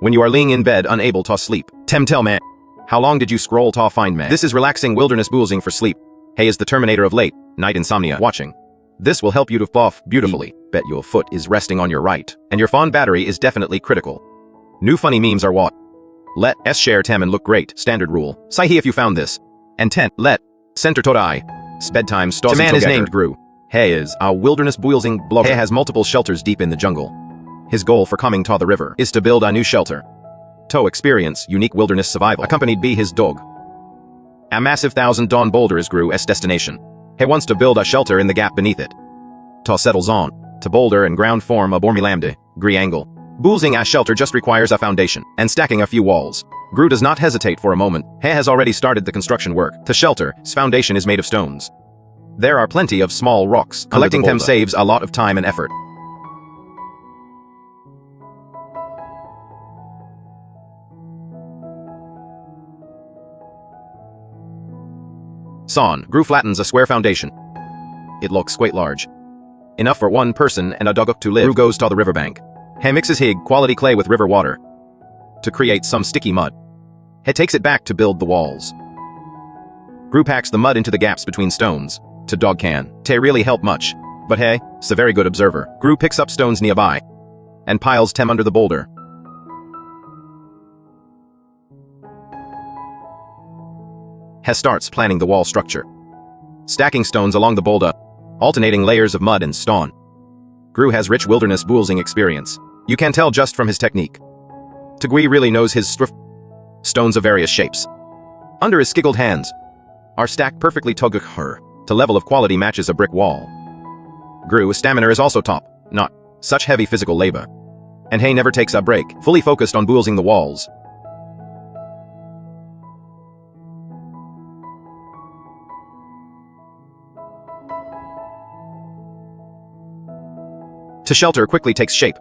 When you are laying in bed unable to sleep. Tell me. How long did you scroll to find me? This is relaxing wilderness boozing for sleep. Hey is the Terminator of late night insomnia watching. This will help you to fall beautifully. Bet your foot is resting on your right. And your phone battery is definitely critical. New funny memes are what? Let s share tem and look great. Standard rule. Say he if you found this. And 10. Let. Center to die. Bedtime stalls. The man is named Gru. He is a wilderness boozing blogger. He has multiple shelters deep in the jungle. His goal for coming to the river is to build a new shelter. To experience unique wilderness survival. Accompanied by his dog. A massive 1,000-ton boulder is Gru's destination. He wants to build a shelter in the gap beneath it. To settles on. To boulder and ground form a bormilamde, Gri angle. Boozing a shelter just requires a foundation and stacking a few walls. Gru does not hesitate for a moment. He has already started the construction work. The shelter's foundation is made of stones. There are plenty of small rocks. Collecting them saves a lot of time and effort. Gru flattens a square foundation. It looks quite large. Enough for one person and a dog to live. Gru goes to the riverbank. He mixes his quality clay with river water to create some sticky mud. He takes it back to build the walls. Gru packs the mud into the gaps between stones. To dog can. Te really help much. But hey, it's a very good observer. Gru picks up stones nearby and piles them under the boulder. He starts planning the wall structure. Stacking stones along the boulder, alternating layers of mud and stone. Gru has rich wilderness boozing experience. You can tell just from his technique. Gru really knows his stones of various shapes. Under his skiggled hands are stacked perfectly to level of quality matches a brick wall. Gru's stamina is also top, not such heavy physical labor. And he never takes a break, fully focused on boozing the walls. The shelter quickly takes shape.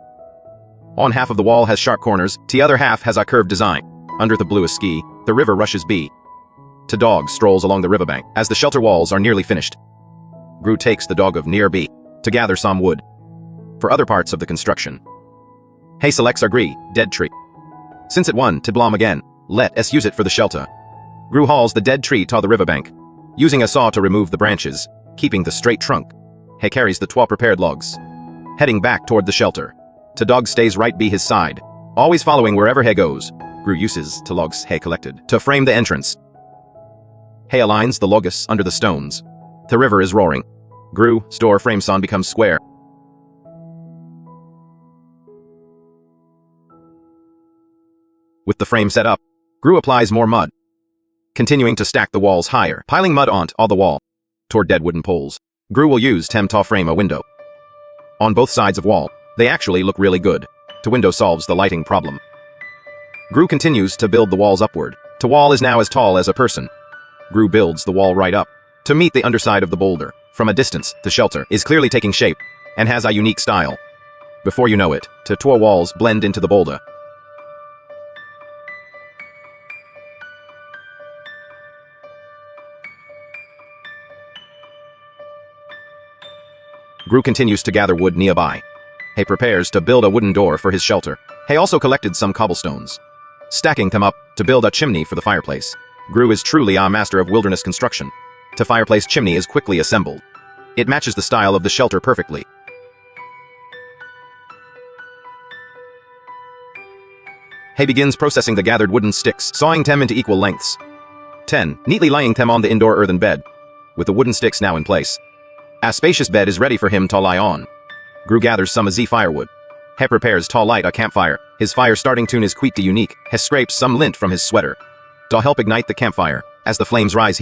On half of the wall has sharp corners, the other half has a curved design. Under the bluest ski, the river rushes by. The dog strolls along the riverbank as the shelter walls are nearly finished. Gru takes the dog of near by to gather some wood for other parts of the construction. He selects a dead tree. Since it won to blom again, let us use it for the shelter. Gru hauls the dead tree to the riverbank, using a saw to remove the branches, keeping the straight trunk. He carries the 12 prepared logs, heading back toward the shelter. The dog stays right by his side, always following wherever he goes. Gru uses the logs he collected to frame the entrance. He aligns the logs under the stones. The river is roaring. Gru's door frame son becomes square. With the frame set up, Gru applies more mud, continuing to stack the walls higher, piling mud onto all the wall toward dead wooden poles. Gru will use them to frame a window. On both sides of wall, they actually look really good. The window solves the lighting problem. Gru continues to build the walls upward. The wall is now as tall as a person. Gru builds the wall right up to meet the underside of the boulder. From a distance, the shelter is clearly taking shape and has a unique style. Before you know it, the two walls blend into the boulder. Gru continues to gather wood nearby. He prepares to build a wooden door for his shelter. He also collected some cobblestones, stacking them up to build a chimney for the fireplace. Gru is truly a master of wilderness construction. The fireplace chimney is quickly assembled. It matches the style of the shelter perfectly. He begins processing the gathered wooden sticks, sawing them into equal lengths. 10. Neatly laying them on the indoor earthen bed, with the wooden sticks now in place. A spacious bed is ready for him to lie on. Gru gathers some of the firewood. He prepares to light a campfire. His fire starting tune is quite unique. He scrapes some lint from his sweater to help ignite the campfire. As the flames rise,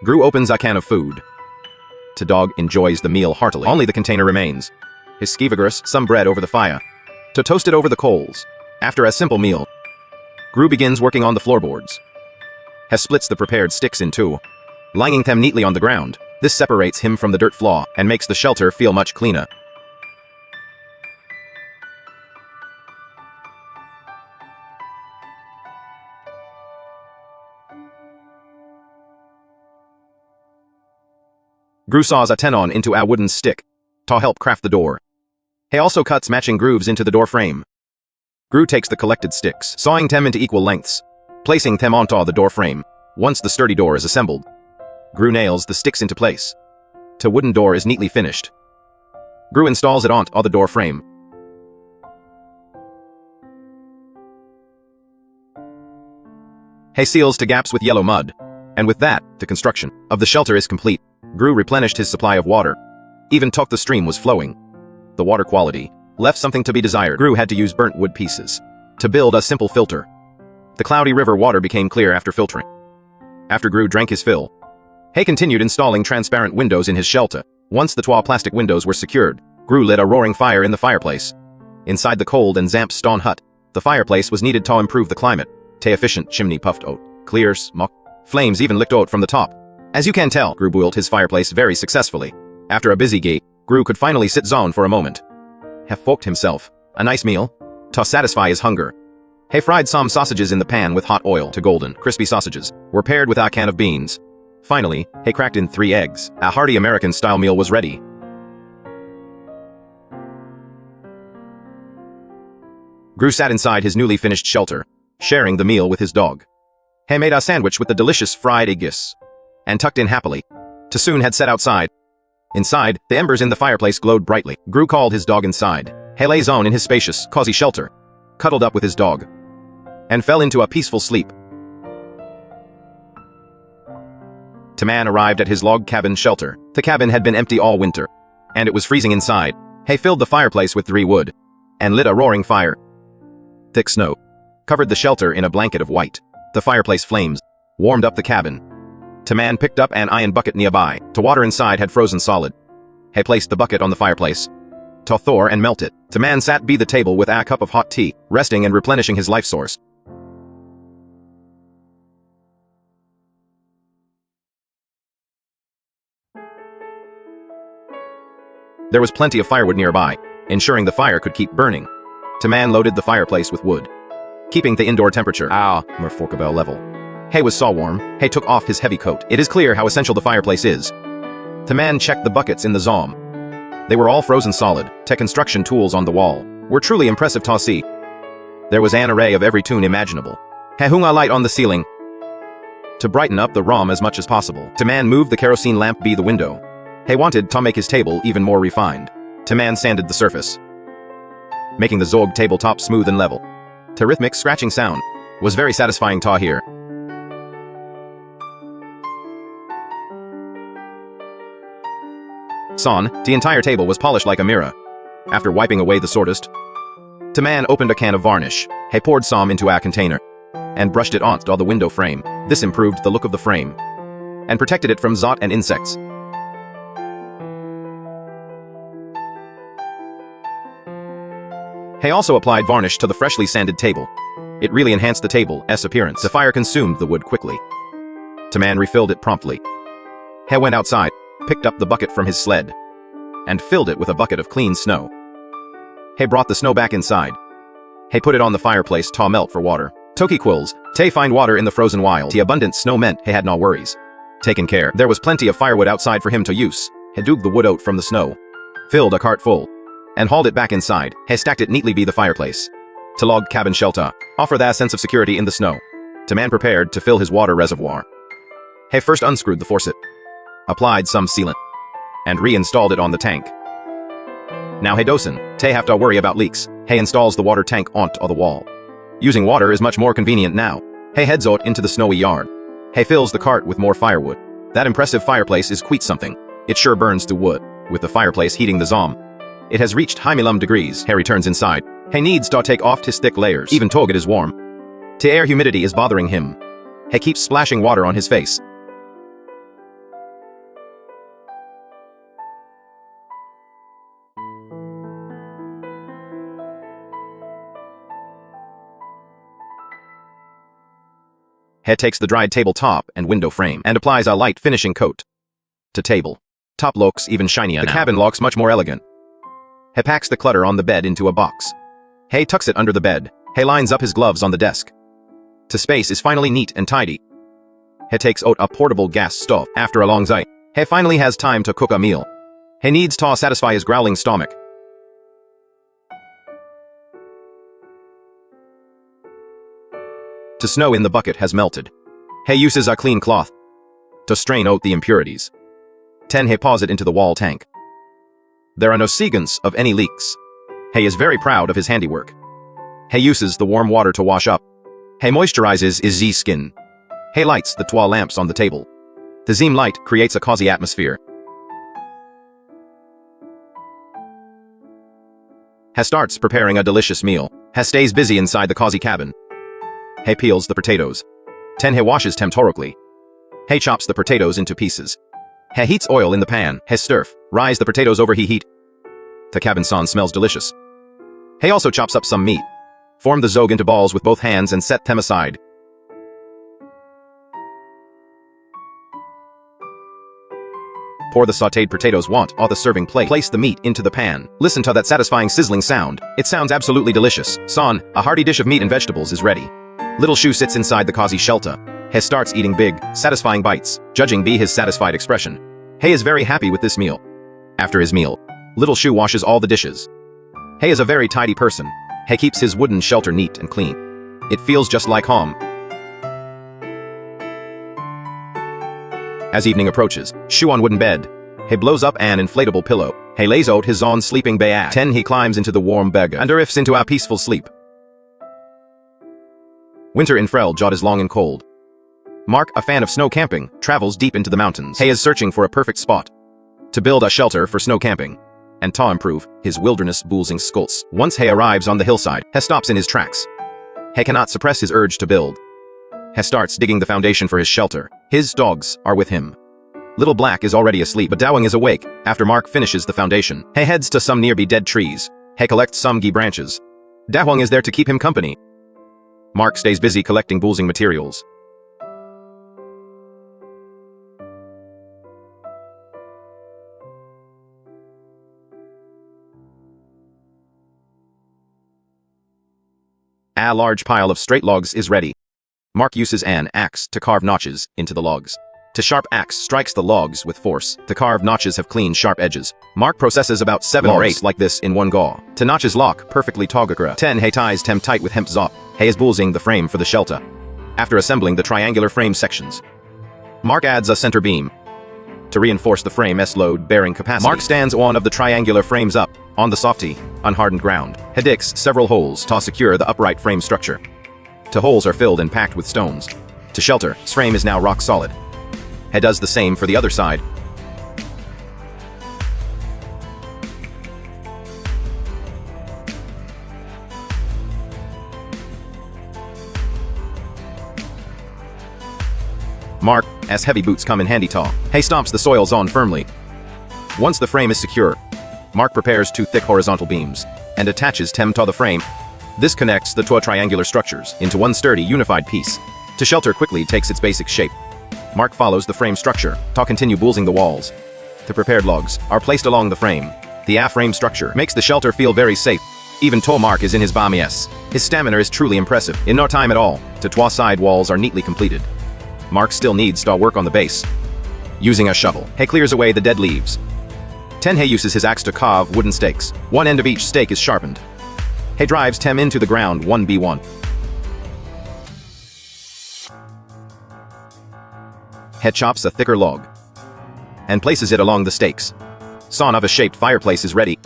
Gru opens a can of food. The dog enjoys the meal heartily. Only the container remains. His skivagris some bread over the fire to toast it over the coals. After a simple meal, Gru begins working on the floorboards. He splits the prepared sticks in two, laying them neatly on the ground. This separates him from the dirt floor and makes the shelter feel much cleaner. Gru saws a tenon into a wooden stick to help craft the door. He also cuts matching grooves into the door frame. Gru takes the collected sticks, sawing them into equal lengths, placing them onto the door frame. Once the sturdy door is assembled, Gru nails the sticks into place. The wooden door is neatly finished. Gru installs it onto the door frame. He seals the gaps with yellow mud. And with that, the construction of the shelter is complete. Gru replenished his supply of water. Even though the stream was flowing, the water quality left something to be desired. Gru had to use burnt wood pieces to build a simple filter. The cloudy river water became clear after filtering. After Gru drank his fill, he continued installing transparent windows in his shelter. Once the 12 plastic windows were secured, Gru lit a roaring fire in the fireplace. Inside the cold and damp stone hut, the fireplace was needed to improve the climate. The efficient chimney puffed out clear smoke. Flames even licked out from the top. As you can tell, Gru built his fireplace very successfully. After a busy day, Gru could finally sit down for a moment. He forked himself a nice meal to satisfy his hunger. He fried some sausages in the pan with hot oil to golden, crispy sausages were paired with a can of beans. Finally, he cracked in 3 eggs. A hearty American-style meal was ready. Gru sat inside his newly finished shelter, sharing the meal with his dog. He made a sandwich with the delicious fried eggs and tucked in happily. Too soon had set outside. Inside, the embers in the fireplace glowed brightly. Gru called his dog inside. He lay down in his spacious, cozy shelter, cuddled up with his dog, and fell into a peaceful sleep. The man arrived at his log cabin shelter. The cabin had been empty all winter, and it was freezing inside. He filled the fireplace with 3 wood and lit a roaring fire. Thick snow covered the shelter in a blanket of white. The fireplace flames warmed up the cabin. The man picked up an iron bucket nearby. The water inside had frozen solid. He placed the bucket on the fireplace to thaw and melt it. The man sat by the table with a cup of hot tea, resting and replenishing his life source. There was plenty of firewood nearby, ensuring the fire could keep burning. The man loaded the fireplace with wood, keeping the indoor temperature more forkable level. He was so warm, he took off his heavy coat. It is clear how essential the fireplace is. The man checked the buckets in the zom. They were all frozen solid. The construction tools on the wall were truly impressive to see. There was an array of every tune imaginable. He hung a light on the ceiling to brighten up the room as much as possible. The man moved the kerosene lamp by the window. He wanted to make his table even more refined. The man sanded the surface, making the Zog tabletop smooth and level. The rhythmic scratching sound was very satisfying to hear. The entire table was polished like a mirror. After wiping away the sawdust, the man opened a can of varnish. He poured some into a container and brushed it onto the window frame. This improved the look of the frame and protected it from zot and insects. He also applied varnish to the freshly sanded table. It really enhanced the table's appearance. The fire consumed the wood quickly. The man refilled it promptly. He went outside, picked up the bucket from his sled, and filled it with a bucket of clean snow. He brought the snow back inside. He put it on the fireplace to melt for water. Toki quills, te find water in the frozen wild. The abundant snow meant he had no worries. Taken care. There was plenty of firewood outside for him to use. He dug the wood out from the snow, filled a cart full, and hauled it back inside. He stacked it neatly by the fireplace. To log cabin shelter, offer that sense of security in the snow. The man prepared to fill his water reservoir. He first unscrewed the faucet, applied some sealant, and reinstalled it on the tank. Now he doesn't have to worry about leaks. He installs the water tank onto the wall. Using water is much more convenient now. He heads out into the snowy yard. He fills the cart with more firewood. That impressive fireplace is quite something. It sure burns the wood, with the fireplace heating the zom. It has reached high degrees. He returns inside. He needs to take off his thick layers. Even though it is warm, the air humidity is bothering him. He keeps splashing water on his face. He takes the dried tabletop and window frame and applies a light finishing coat. To table. Top looks even shinier. The cabin looks much more elegant. He packs the clutter on the bed into a box. He tucks it under the bed. He lines up his gloves on the desk. The space is finally neat and tidy. He takes out a portable gas stove. After a long day, he finally has time to cook a meal. He needs to satisfy his growling stomach. to snow in the bucket has melted. He uses a clean cloth to strain out the impurities. 10. He pours it into the wall tank. There are no signs of any leaks. He is very proud of his handiwork. He uses the warm water to wash up. He moisturizes his skin. He lights the 12 lamps on the table. The Zim light creates a cozy atmosphere. He starts preparing a delicious meal. He stays busy inside the cozy cabin. He peels the potatoes. 10. He washes them thoroughly. He chops the potatoes into pieces. He heats oil in the pan. He rise the potatoes over heat. The cabin son smells delicious. He also chops up some meat. Form the zog into balls with both hands and set them aside. Pour the sautéed potatoes on the serving plate. Place the meat into the pan. Listen to that satisfying sizzling sound. It sounds absolutely delicious. Son, a hearty dish of meat and vegetables is ready. Little Shu sits inside the cozy shelter. He starts eating big, satisfying bites, judging by his satisfied expression. He is very happy with this meal. After his meal, Little Shu washes all the dishes. He is a very tidy person. He keeps his wooden shelter neat and clean. It feels just like home. As evening approaches, Shu on wooden bed. He blows up an inflatable pillow. He lays out his on sleeping bag. 10. He climbs into the warm bed and drifts into a peaceful sleep. Winter in Freljord is long and cold. Mark, a fan of snow camping, travels deep into the mountains. He is searching for a perfect spot to build a shelter for snow camping and to improve his wilderness boozing skills. Once he arrives on the hillside, he stops in his tracks. He cannot suppress his urge to build. He starts digging the foundation for his shelter. His dogs are with him. Little Black is already asleep, but Dawang is awake. After Mark finishes the foundation, he heads to some nearby dead trees. He collects some branches. Dawang is there to keep him company. Mark stays busy collecting boozing materials. A large pile of straight logs is ready. Mark uses an axe to carve notches into the logs. The sharp axe strikes the logs with force. The carved notches have clean, sharp edges. Mark processes about 7 or 8 like this in one go. The notches lock perfectly togakra. 10. He ties them tight with hemp zop. He is boozing the frame for the shelter. After assembling the triangular frame sections, Mark adds a center beam to reinforce the frame's load-bearing capacity. Mark stands on one of the triangular frames up on the softy, unhardened ground. He digs several holes to secure the upright frame structure. The holes are filled and packed with stones. To shelter, his frame is now rock solid. He does the same for the other side. Mark, as heavy boots come in handy to. He stomps the soils on firmly. Once the frame is secure, Mark prepares 2 thick horizontal beams and attaches them to the frame. This connects the 2 triangular structures into one sturdy, unified piece. To shelter quickly takes its basic shape. Mark follows the frame structure to continue boozing the walls. The prepared logs are placed along the frame. The A-frame structure makes the shelter feel very safe. Even though Mark is in his BAMS, his stamina is truly impressive. In no time at all, the 2 side walls are neatly completed. Mark still needs to work on the base. Using a shovel, he clears away the dead leaves. 10. He uses his axe to carve wooden stakes. One end of each stake is sharpened. He drives them into the ground 1by1. He chops a thicker log and places it along the stakes. Sawn of a shaped fireplace is ready.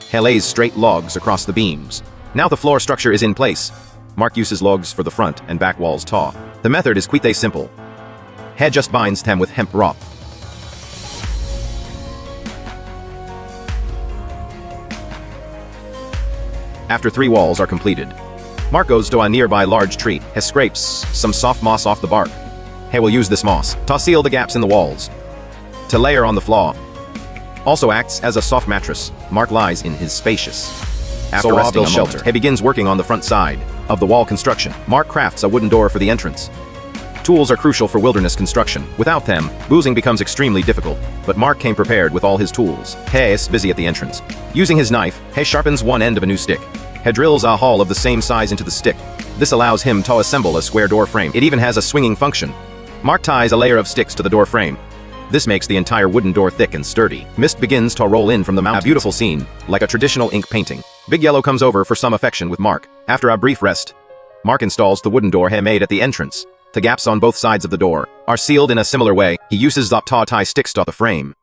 He lays straight logs across the beams. Now the floor structure is in place. Mark uses logs for the front and back walls taw. The method is quite simple. He just binds them with hemp rope. After 3 walls are completed, Mark goes to a nearby large tree. He scrapes some soft moss off the bark. He will use this moss to seal the gaps in the walls. To layer on the floor also acts as a soft mattress. Mark lies in his spacious, after resting shelter. He begins working on the front side of the wall construction. Mark crafts a wooden door for the entrance. Tools are crucial for wilderness construction. Without them, boozing becomes extremely difficult. But Mark came prepared with all his tools. He is busy at the entrance. Using his knife, he sharpens one end of a new stick. He drills a hole of the same size into the stick. This allows him to assemble a square door frame. It even has a swinging function. Mark ties a layer of sticks to the door frame. This makes the entire wooden door thick and sturdy. Mist begins to roll in from the mountains. A beautiful scene, like a traditional ink painting. Big Yellow comes over for some affection with Mark. After a brief rest, Mark installs the wooden door he made at the entrance. The gaps on both sides of the door are sealed in a similar way. He uses the tie sticks to the frame.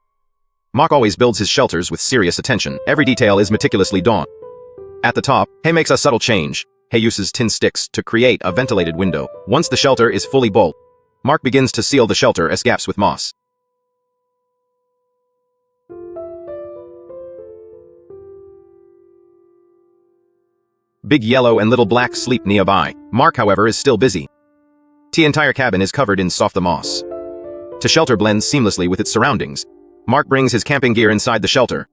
Mark always builds his shelters with serious attention. Every detail is meticulously done. At the top, he makes a subtle change. He uses tin sticks to create a ventilated window. Once the shelter is fully built, Mark begins to seal the shelter's gaps with moss. Big Yellow and Little Black sleep nearby. Mark, however, is still busy. The entire cabin is covered in soft moss. The shelter blends seamlessly with its surroundings. Mark brings his camping gear inside the shelter.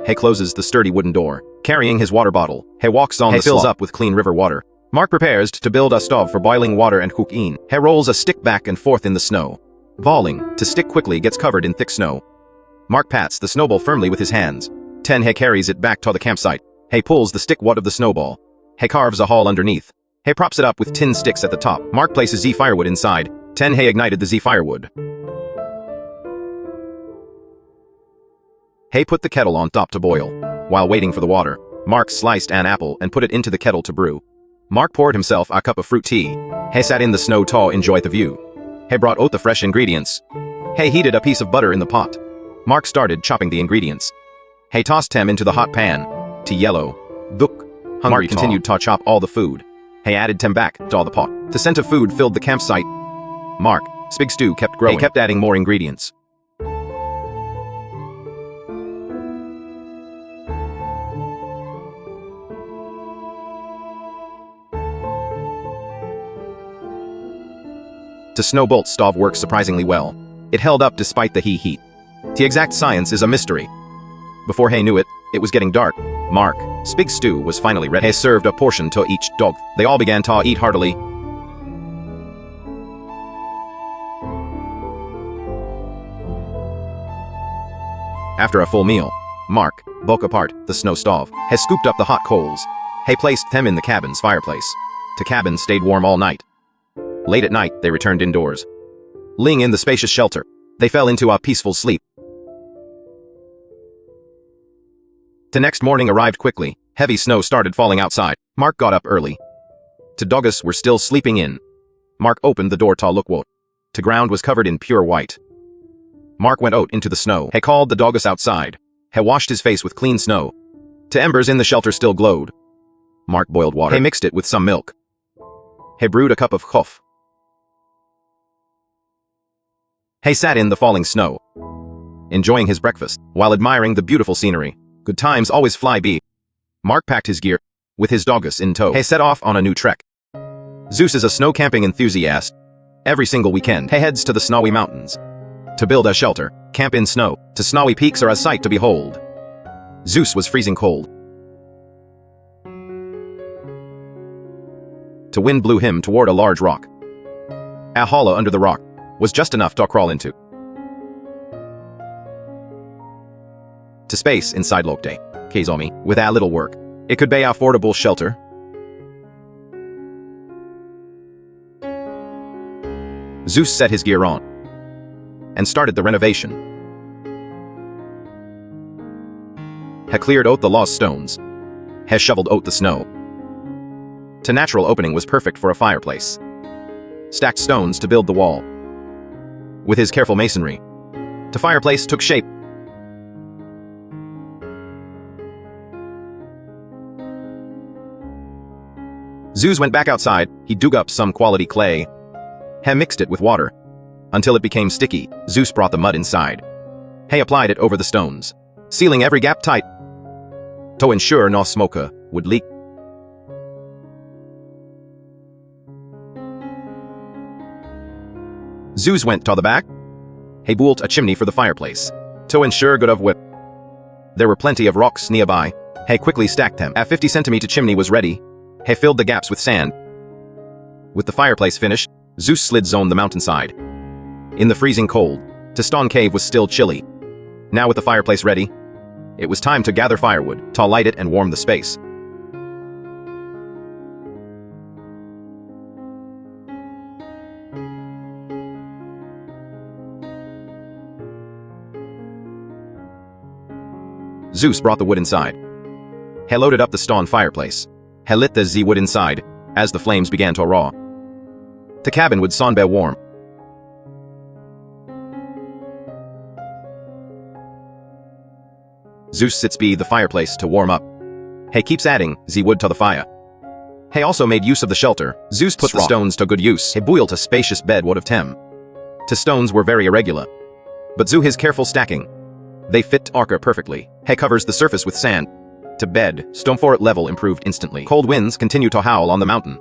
He closes the sturdy wooden door. Carrying his water bottle, he walks on the fills slop up with clean river water. Mark prepares to build a stove for boiling water and cooking. He rolls a stick back and forth in the snow. Falling, the stick quickly gets covered in thick snow. Mark pats the snowball firmly with his hands. He carries it back to the campsite. He pulls the stick out of the snowball. He carves a hole underneath. He props it up with tin sticks at the top. Mark places Z firewood inside. He ignited the Z firewood. He put the kettle on top to boil. While waiting for the water, Mark sliced an apple and put it into the kettle to brew. Mark poured himself a cup of fruit tea. He sat in the snow to enjoy the view. He brought out the fresh ingredients. He heated a piece of butter in the pot. Mark started chopping the ingredients. He tossed them into the hot pan. To yellow. Look. Mark continued to chop all the food. He added them back to the pot. The scent of food filled the campsite. Mark's big stew kept growing. He kept adding more ingredients. The snowbolt stove worked surprisingly well. It held up despite the heat. The exact science is a mystery. Before he knew it, it was getting dark. Mark's big stew was finally ready. He served a portion to each dog. They all began to eat heartily. After a full meal, Mark broke apart the snow stove. He scooped up the hot coals. He placed them in the cabin's fireplace. The cabin stayed warm all night. Late at night, they returned indoors. Lying in the spacious shelter, they fell into a peaceful sleep. The next morning arrived quickly. Heavy snow started falling outside. Mark got up early. The dogs were still sleeping in. Mark opened the door to look out. The ground was covered in pure white. Mark went out into the snow. He called the dogs outside. He washed his face with clean snow. The embers in the shelter still glowed. Mark boiled water. He mixed it with some milk. He brewed a cup of coffee. He sat in the falling snow, enjoying his breakfast, while admiring the beautiful scenery. Good times always fly by. Mark packed his gear, with his dogs in tow. He set off on a new trek. Zeus is a snow camping enthusiast. Every single weekend, he heads to the snowy mountains. To build a shelter, camp in snow. The snowy peaks are a sight to behold. Zeus was freezing cold. The wind blew him toward a large rock. A hollow under the rock was just enough to crawl into. To space inside Lokde, Keizomi, with a little work, it could be affordable shelter. Zeus set his gear on and started the renovation. He cleared out the lost stones. He shoveled out the snow. The natural opening was perfect for a fireplace. Stacked stones to build the wall. With his careful masonry, the fireplace took shape. Zeus went back outside. He dug up some quality clay. He mixed it with water until it became sticky. Zeus brought the mud inside. He applied it over the stones, sealing every gap tight to ensure no smoke would leak. Zeus went to the back. He built a chimney for the fireplace to ensure good of whip. There were plenty of rocks nearby. He quickly stacked them. A 50-centimeter chimney was ready. He filled the gaps with sand. With the fireplace finished, Zeus slid zone the mountainside. In the freezing cold, the stone cave was still chilly. Now with the fireplace ready, it was time to gather firewood, to light it and warm the space. Zeus brought the wood inside. He loaded up the stone fireplace. He lit the Z wood inside. as the flames began to roar. The cabin would soon be warm. Zeus sits by the fireplace to warm up. He keeps adding the wood to the fire. He also made use of the shelter. Zeus put the stones to good use. He built a spacious bed wood of tem. The stones were very irregular, but Zeus his careful stacking. They fit Arca perfectly. He covers the surface with sand. To bed, stone fort level improved instantly. Cold winds continue to howl on the mountain.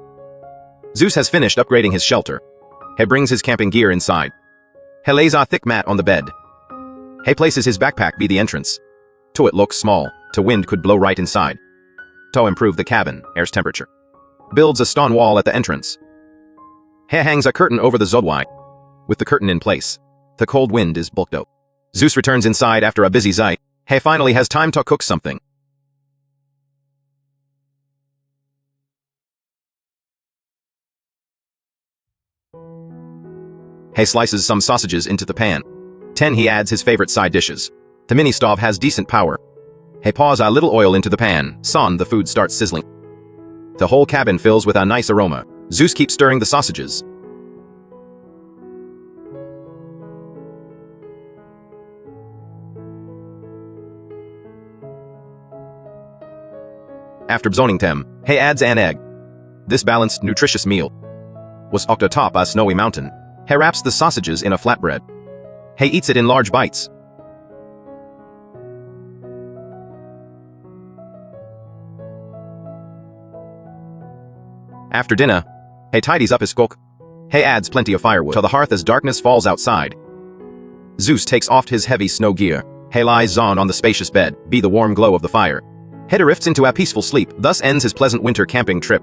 Zeus has finished upgrading his shelter. He brings his camping gear inside. He lays a thick mat on the bed. He places his backpack by the entrance. To it looks small, to wind could blow right inside. To improve the cabin, air's temperature. Builds a stone wall at the entrance. He hangs a curtain over the zodwai. With the curtain in place, the cold wind is bulked out. Zeus returns inside after a busy night. He finally has time to cook something. He slices some sausages into the pan. Then he adds his favorite side dishes. The mini stove has decent power. He pours a little oil into the pan. Soon the food starts sizzling. The whole cabin fills with a nice aroma. Zeus keeps stirring the sausages. After zoning them, he adds an egg. This balanced, nutritious meal was cooked atop a snowy mountain. He wraps the sausages in a flatbread. He eats it in large bites. After dinner, he tidies up his cook. He adds plenty of firewood to the hearth as darkness falls outside. Zeus takes off his heavy snow gear. He lies on the spacious bed, by the warm glow of the fire. He drifts into a peaceful sleep, thus ends his pleasant winter camping trip.